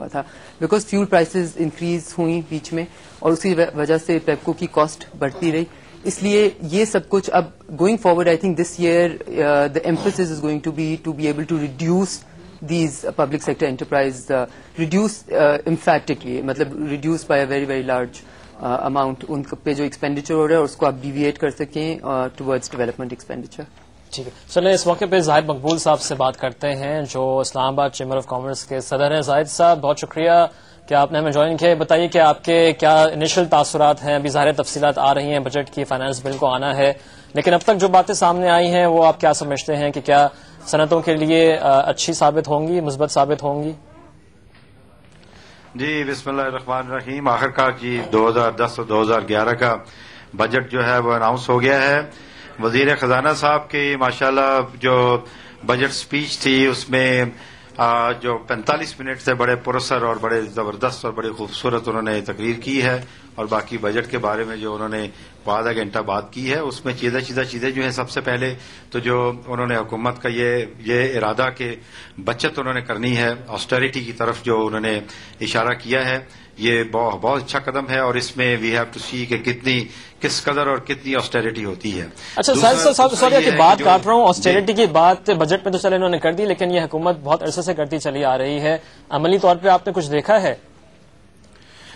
سکا تھا because fuel prices increase ہوئی بیچ میں اور اسی وجہ سے پیپکو کی کاسٹ بڑھتی رہی. اس لیے یہ سب کچھ اب going forward I think this year the emphasis is going to be able to reduce these public sector enterprise reduce emphatically مطلب reduce by a very very large amount ان پہ جو ایکسپینڈیچر ہو رہا ہے اور اس کو آپ ڈیویٹ کر سکیں ٹوورڈز ڈیولپمنٹ ایکسپینڈیچر. ٹھیک ہے چلیں اس موقع پہ زاہد مقبول صاحب سے بات کرتے ہیں جو اسلام آباد چیمبر آف کامرس کے صدر ہیں. زاہد صاحب بہت شکریہ کہ آپ نے ہمیں جوائن کیا. بتائیے کہ آپ کے کیا انیشل تاثرات ہیں. ابھی ظاہر تفصیلات آ رہی ہیں, بجٹ کی فائنانس بل کو آنا ہے, لیکن اب تک جو باتیں سامنے آئی ہیں وہ آپ کیا سمجھتے ہیں کہ کیا صنعتوں کے لیے اچھی ثابت ہوں گی, مثبت ثابت ہوں گی؟ جی بسم اللہ الرحمن الرحیم. آخرکار جی 2010 اور 2011 کا بجٹ جو ہے وہ اناؤنس ہو گیا ہے. وزیر خزانہ صاحب کی ماشاءاللہ جو بجٹ سپیچ تھی اس میں جو 45 منٹ سے بڑے پراسر اور بڑے زبردست اور بڑی خوبصورت انہوں نے تقریر کی ہے, اور باقی بجٹ کے بارے میں جو انہوں نے آدھا گھنٹہ بات کی ہے اس میں چیزیں جو ہیں سب سے پہلے تو جو انہوں نے حکومت کا یہ ارادہ کہ بچت انہوں نے کرنی ہے, آسٹیرٹی کی طرف جو انہوں نے اشارہ کیا ہے, یہ بہت اچھا قدم ہے. اور اس میں وی ہیو ٹو سی کہ کس قدر اور کتنی آسٹیرٹی ہوتی ہے. اچھا ساحل صاحب سوری کہ بات کاٹ رہا ہوں, آسٹیرٹی کی بات بجٹ میں تو چلے انہوں نے کر دی, لیکن یہ حکومت بہت عرصے سے کرتی چلی آ رہی ہے. عملی طور پہ آپ نے کچھ دیکھا ہے؟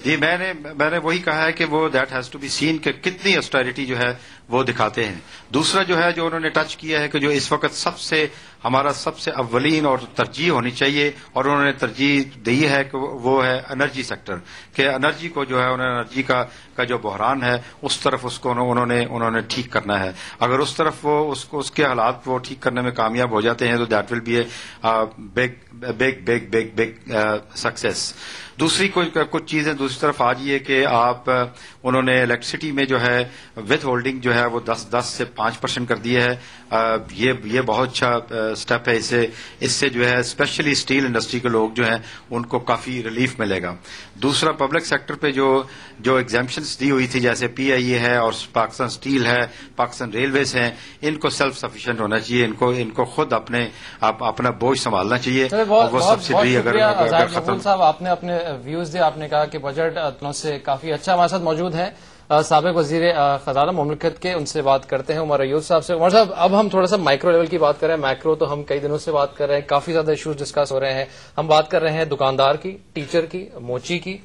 جی میں نے وہی کہا ہے کہ وہ that has to be seen کہ کتنی آسٹیرٹی جو ہے وہ دکھاتے ہیں. دوسرا جو ہے جو انہوں نے ٹچ کیا ہے کہ جو اس وقت ہمارا سب سے اولین اور ترجیح ہونی چاہیے, اور انہوں نے ترجیح دی ہے کہ وہ ہے انرجی سیکٹر, کہ انرجی کو جو ہے انرجی کا جو بحران ہے اس طرف اس کو انہوں نے ٹھیک کرنا ہے. اگر اس طرف وہ اس کے حالات وہ ٹھیک کرنے میں کامیاب ہو جاتے ہیں تو that will be a big success. دوسری کچھ چیزیں دوسری طرف آ جائیے کہ انہوں نے الیکٹریسٹی میں جو ہے وتھ ہولڈنگ جو ہے وہ 10 سے 5% کر دی ہے. یہ بہت اچھا سٹیپ ہے. اس سے جو ہے اسپیشلی اسٹیل انڈسٹری کے لوگ جو ہیں ان کو کافی ریلیف ملے گا. دوسرا پبلک سیکٹر پہ جو ایگزامپشنز دی ہوئی تھی جیسے پی آئی اے ہے اور پاکستان اسٹیل ہے, پاکستان ریلویز ہیں, ان کو سیلف سفیشینٹ ہونا چاہیے, ان کو خود اپنا بوجھ سنبھالنا چاہیے. وہ سبسڈی اگر ختم صاحب آپ نے اپنے ویوز دیا, آپ نے کہا کہ بجٹ سے کافی اچھا. ہمارے ساتھ موجود ہیں سابق وزیر خزانہ مملکت کے, ان سے بات کرتے ہیں عمر ایوب صاحب سے. عمر صاحب اب ہم تھوڑا سا مائکرو لیول کی بات کر رہے ہیں. مائکرو تو ہم کئی دنوں سے بات کر رہے ہیں, کافی زیادہ ایشوز ڈسکس ہو رہے ہیں. ہم بات کر رہے ہیں دکاندار کی, ٹیچر کی, موچی کی.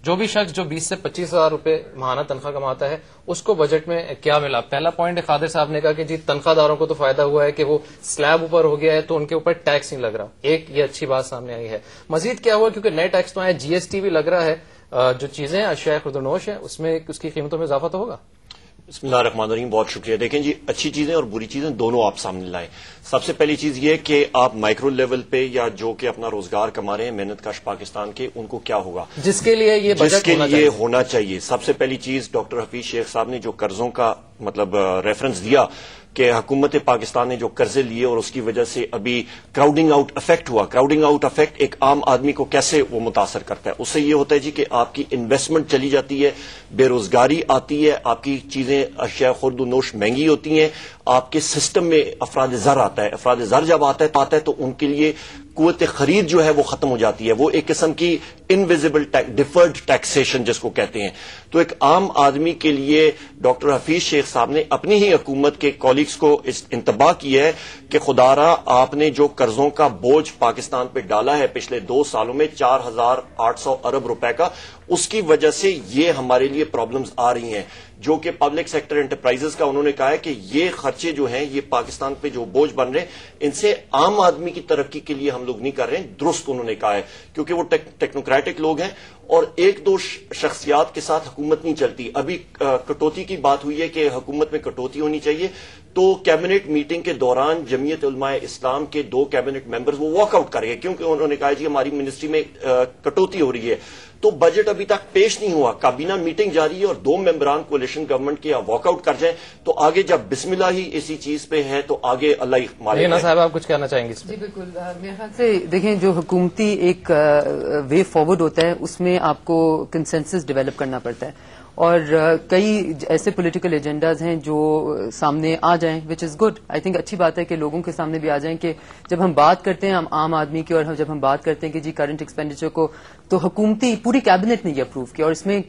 جو بھی شخص جو 20 سے 25 ہزار روپے ماہانہ تنخواہ کماتا ہے اس کو بجٹ میں کیا ملا؟ پہلا پوائنٹ خادر صاحب نے کہا کہ جی تنخواہ داروں کو تو فائدہ ہوا ہے کہ وہ سلیب اوپر ہو گیا ہے تو ان کے اوپر ٹیکس نہیں لگ رہا. ایک یہ اچھی بات سامنے آئی ہے. مزید کیا ہوا کیونکہ نئے ٹیکس تو آئے, جی ایس ٹی بھی لگ رہا ہے, جو چیزیں اشیاء خردنوش ہیں اس میں اس کی قیمتوں میں اضافہ تو ہوگا. بسم اللہ الرحمن الرحیم. بہت شکریہ. دیکھیں جی اچھی چیزیں اور بری چیزیں دونوں آپ سامنے لائیں. سب سے پہلی چیز یہ کہ آپ مائکرو لیول پہ یا جو کہ اپنا روزگار کما رہے ہیں محنت کش پاکستان کے, ان کو کیا ہوگا جس کے لیے یہ بجٹ ہونا چاہیے. سب سے پہلی چیز ڈاکٹر حفیظ شیخ صاحب نے جو قرضوں کا مطلب ریفرنس دیا کہ حکومت پاکستان نے جو قرضے لیے اور اس کی وجہ سے ابھی کراؤڈنگ آؤٹ افیکٹ ہوا. کراؤڈنگ آؤٹ افیکٹ ایک عام آدمی کو کیسے وہ متاثر کرتا ہے؟ اس سے یہ ہوتا ہے جی کہ آپ کی انویسٹمنٹ چلی جاتی ہے, بے روزگاری آتی ہے, آپ کی چیزیں اشیاء خرد و نوش مہنگی ہوتی ہیں, آپ کے سسٹم میں افراد زر آتا ہے. افراد زر جب آتا ہے تو ان کے لیے قوت خرید جو ہے وہ ختم ہو جاتی ہے. وہ ایک قسم کی انویزیبل ڈیفرڈ ٹیکسیشن جس کو کہتے ہیں. تو ایک عام آدمی کے لیے ڈاکٹر حفیظ شیخ صاحب نے اپنی ہی حکومت کے کولیگز کو انتباہ کیا ہے کہ خدارا آپ نے جو قرضوں کا بوجھ پاکستان پہ ڈالا ہے پچھلے 2 سالوں میں 4,800 ارب روپے کا, اس کی وجہ سے یہ ہمارے لیے پرابلمز آ رہی ہیں. جو کہ پبلک سیکٹر انٹرپرائزز کا انہوں نے کہا ہے کہ یہ خرچے جو ہیں یہ پاکستان پہ جو بوجھ بن رہے ہیں ان سے عام آدمی کی ترقی کے لیے ہم لوگ نہیں کر رہے ہیں. درست انہوں نے کہا ہے کیونکہ وہ ٹیکنوکریٹک لوگ ہیں اور 1-2 شخصیات کے ساتھ حکومت نہیں چلتی. ابھی کٹوتی کی بات ہوئی ہے کہ حکومت میں کٹوتی ہونی چاہیے, تو کیبنٹ میٹنگ کے دوران جمعیت علماء اسلام کے 2 کیبنٹ ممبرز وہ واک آؤٹ کر گئے کیونکہ انہوں نے کہا جی ہماری منسٹری میں کٹوتی ہو رہی ہے. تو بجٹ ابھی تک پیش نہیں ہوا, کابینہ میٹنگ جاری ہے اور 2 ممبران کولیشن گورنمنٹ کے واک آؤٹ کر جائیں تو آگے جب بسم اللہ ہی اسی چیز پہ ہے تو آگے اللہ ہی صاحب آپ کچھ کہنا چاہیں گے؟ جی بالکل. میرے خیال سے دیکھیں جو حکومتی ایک وے فارورڈ ہوتا ہے اس میں آپ کو کنسنسس ڈیولپ کرنا پڑتا ہے, اور کئی ایسے پولیٹیکل ایجنڈاز ہیں جو سامنے آ جائیں وچ از گڈ. آئی تھنک اچھی بات ہے کہ لوگوں کے سامنے بھی آ جائیں کہ جب ہم بات کرتے ہیں عام آدمی کی، اور جب ہم بات کرتے ہیں کہ جی کرنٹ ایکسپینڈیچر کو، تو حکومتی پوری کیبنٹ نے یہ اپروو کیا، اور اس میں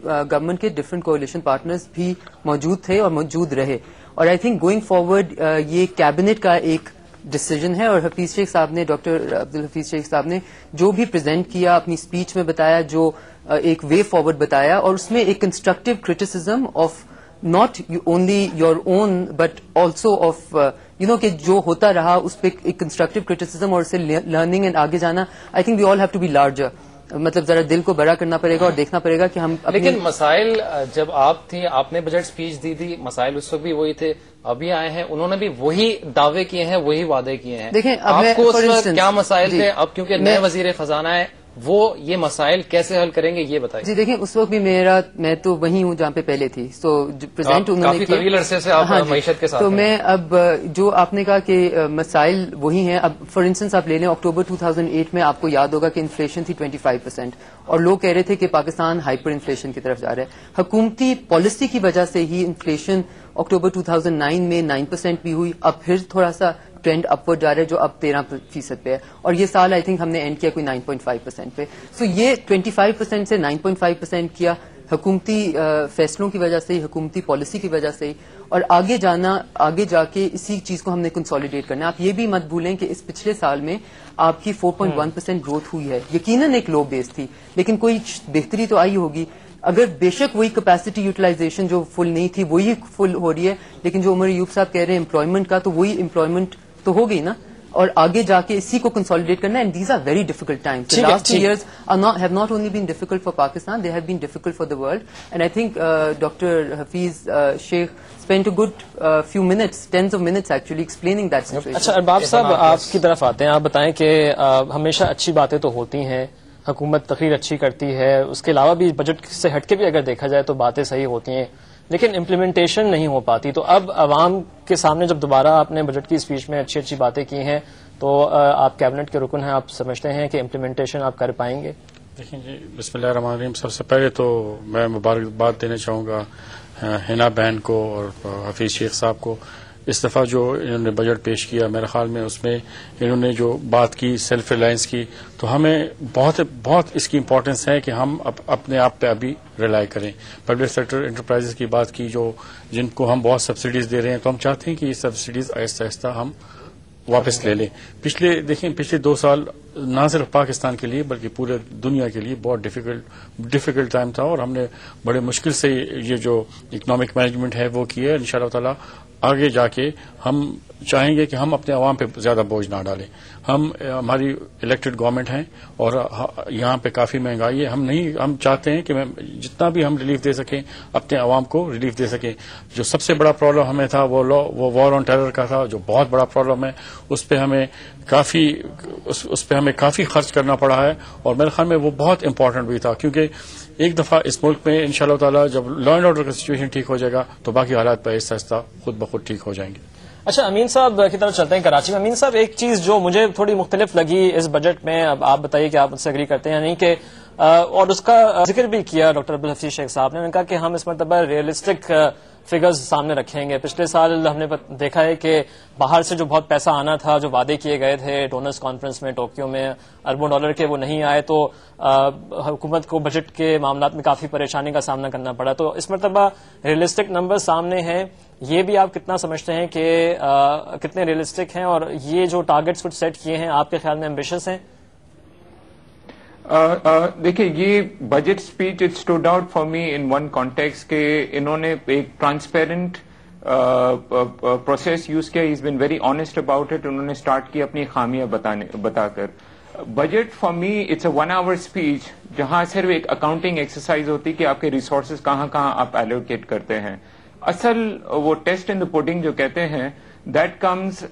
گورنمنٹ کے ڈفرنٹ کولیشن پارٹنرز بھی موجود تھے اور موجود رہے. اور آئی تھنک گوئنگ فارورڈ یہ کیبنٹ کا ایک ڈسیزن ہے. اور حفیظ شیخ صاحب نے، ڈاکٹر عبدالحفیظ شیخ صاحب نے جو بھی پریزنٹ کیا اپنی اسپیچ میں بتایا، جو ایک وے فارورڈ بتایا، اور اس میں ایک constructive criticism of not only your own but also of کہ جو ہوتا رہا اس پہ ایک کنسٹرکٹیو کرٹیسزم اور اسے لرننگ اینڈ آگے جانا. I think we all have to be larger. مطلب ذرا دل کو بڑا کرنا پڑے گا اور دیکھنا پڑے گا کہ ہم لیکن مسائل جب آپ تھیں، آپ نے بجٹ اسپیچ دی تھی، مسائل اس وقت بھی وہی تھے، ابھی آئے ہیں، انہوں نے بھی وہی دعوے کیے ہیں، وہی وعدے کیے ہیں. دیکھیں آپ کو اس وقت کیا مسائل تھے؟ اب کیونکہ نئے وزیر خزانہ ہے، وہ یہ مسائل کیسے حل کریں گے یہ بتائیے. جی دیکھیں، اس وقت بھی میں تو وہی ہوں جہاں پہ پہلے تھی. سو پریزنٹ انہوں نے کافی طویل عرصے سے آپ معیشت کے ساتھ تو میں اب جو آپ نے کہا کہ مسائل وہی ہیں. اب فار انسٹنس آپ لے لیں اکتوبر 2008 میں آپ کو یاد ہوگا کہ انفلیشن تھی 25%، اور لوگ کہہ رہے تھے کہ پاکستان ہائپر انفلیشن کی طرف جا رہا ہے. حکومتی پالیسی کی وجہ سے ہی انفلیشن اکتوبر 2009 میں 9% بھی ہوئی. اب پھر تھوڑا سا ٹرینڈ اپورڈ جا رہا ہے جو اب 13% پہ ہے، اور یہ سال آئی تھنک ہم نے اینڈ کیا کوئی 9.5% پہ. سو یہ 25% سے 9.5% کیا حکومتی فیصلوں کی وجہ سے ہی، حکومتی پالیسی کی وجہ سے ہی. اور آگے جا کے اسی چیز کو ہم نے کنسالیڈیٹ کرنا ہے. آپ یہ بھی مت بھولیں کہ اس پچھلے سال میں آپ کی 4.1% گروتھ ہوئی ہے. یقیناً ایک لو بیس تھی، لیکن کوئی بہتری تو آئی ہوگی. اگر بے شک وہی کیپیسٹی یوٹیلائزیشن جو فل نہیں تھی وہی فل ہو رہی ہے، لیکن جو عمر ایوب صاحب کہہ رہے ہیں امپلائمنٹ کا، تو وہی امپلائمنٹ تو ہو گئی نا. اور آگے جا کے اسی کو کنسالیڈیٹ کرنا. And these are very difficult times. Last 2 years have not only been difficult for Pakistan, they have been difficult for the world. And I think Dr. Hafiz Sheikh spent a good few minutes, tens of minutes actually explaining that situation. اچھا ارباب صاحب، آپ کی طرف آتے ہیں. آپ بتائیں کہ ہمیشہ اچھی باتیں تو ہوتی ہیں، حکومت تقریر اچھی کرتی ہے، اس کے علاوہ بھی بجٹ سے ہٹ کے بھی اگر دیکھا جائے تو باتیں صحیح ہوتی ہیں، لیکن امپلیمنٹیشن نہیں ہو پاتی. تو اب عوام کے سامنے جب دوبارہ آپ نے بجٹ کی اسپیچ میں اچھی اچھی باتیں کی ہیں، تو آپ کیبنٹ کے رکن ہیں، آپ سمجھتے ہیں کہ امپلیمنٹیشن آپ کر پائیں گے؟ دیکھیں جی، بسم اللہ الرحمن الرحیم. سب سے پہلے تو میں مبارکباد دینا چاہوں گا حنا بہن کو اور حفیظ شیخ صاحب کو. اس دفعہ جو انہوں نے بجٹ پیش کیا، میرے خیال میں اس میں انہوں نے جو بات کی سیلف ریلائنس کی، تو ہمیں بہت اس کی امپورٹنس ہے کہ ہم اپنے آپ پہ ابھی ریلائی کریں. پبلک سیکٹر انٹرپرائزز کی بات کی، جن کو ہم بہت سبسڈیز دے رہے ہیں، تو ہم چاہتے ہیں کہ یہ سبسڈیز آہستہ آہستہ ہم واپس لے لیں. پچھلے 2 سال نہ صرف پاکستان کے لیے بلکہ پورے دنیا کے لیے بہت ڈیفیکلٹ ٹائم تھا، اور ہم نے بڑے مشکل سے یہ جو اکنامک مینجمنٹ ہے وہ کی ہے. ان شاء اللہ تعالیٰ آگے جا کے ہم چاہیں گے کہ ہم اپنے عوام پہ زیادہ بوجھ نہ ڈالیں. ہماری الیکٹڈ گورنمنٹ ہیں اور یہاں پہ کافی مہنگائی ہے. ہم چاہتے ہیں کہ جتنا بھی ہم ریلیف دے سکیں اپنے عوام کو ریلیف دے سکیں. جو سب سے بڑا پرابلم ہمیں تھا وہ وار آن ٹیرر کا تھا، جو بہت بڑا پرابلم ہے. اس پہ ہمیں کافی خرچ کرنا پڑا ہے، اور میرے خیال میں وہ بہت امپورٹنٹ بھی تھا، کیونکہ ایک دفعہ اس ملک میں انشاءاللہ تعالی جب لا اینڈ آرڈر کا سچویشن ٹھیک ہو جائے گا تو باقی حالات پہ آہستہ آہستہ خود بخود ٹھیک ہو جائیں گے. اچھا، امین صاحب کی طرف چلتے ہیں کراچی میں. امین صاحب، ایک چیز جو مجھے تھوڑی مختلف لگی اس بجٹ میں، اب آپ بتائیے کہ آپ مجھ سے اگری کرتے ہیں یا نہیں، کہ اور اس کا ذکر بھی کیا ڈاکٹر عبدالحفیظ شیخ صاحب نے کہا کہ ہم اس مرتبہ ریئلسٹک فگرز سامنے رکھیں گے. پچھلے سال ہم نے دیکھا ہے کہ باہر سے جو بہت پیسہ آنا تھا، جو وعدے کیے گئے تھے ڈونرز کانفرنس میں ٹوکیو میں اربوں ڈالر کے، وہ نہیں آئے، تو حکومت کو بجٹ کے معاملات میں کافی پریشانی کا سامنا کرنا پڑا. تو اس مرتبہ ریئلسٹک نمبر سامنے ہیں، یہ بھی آپ کتنا سمجھتے ہیں کہ کتنے ریئلسٹک ہیں، اور یہ جو ٹارگٹس کچھ سیٹ کیے ہیں آپ کے خیال میں ایمبیشس ہیں؟ دیکھیے، یہ budget speech it stood out for me in one context کہ انہوں نے ایک ٹرانسپیرنٹ پروسیس یوز کیا. He is been very honest about it. انہوں نے اسٹارٹ کی اپنی خامیاں بتا کر. Budget for me it's a 1 hour speech جہاں صرف ایک اکاؤنٹنگ ایکسرسائز ہوتی کہ آپ کے ریسورسز کہاں آپ ایلوکیٹ کرتے ہیں. اصل وہ ٹیسٹ ان دا پوڈنگ جو کہتے ہیں that comes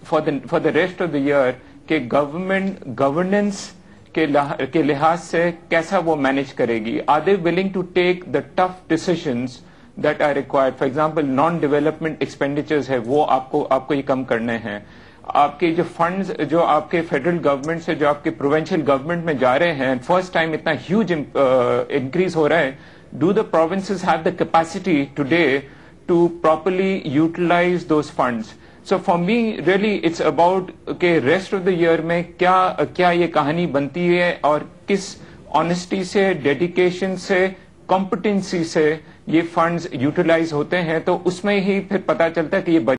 for the rest of the year کہ گورنمنٹ گورننس کے لحاظ سے کیسا وہ مینج کرے گی. Are they willing to take the tough decisions that are required. For example non development expenditures ہے وہ آپ کو یہ کم کرنے ہیں. آپ کے جو فنڈز جو آپ کے فیڈرل گورنمنٹ سے جو آپ کے پروونشل گورنمنٹ میں جا رہے ہیں، فرسٹ ٹائم اتنا ہیوج انکریز ہو رہا ہے do the provinces have the capacity today to properly utilize those funds? So for me, really, it's about کہ rest of the year میں کیا یہ کہانی بنتی ہے اور کس آنےسٹی سے, ڈیڈیکیشن سے, کمپٹنسی سے یہ فنڈز یوٹیلائز ہوتے ہیں, تو اس میں ہی پھر پتا چلتا ہے کہ یہ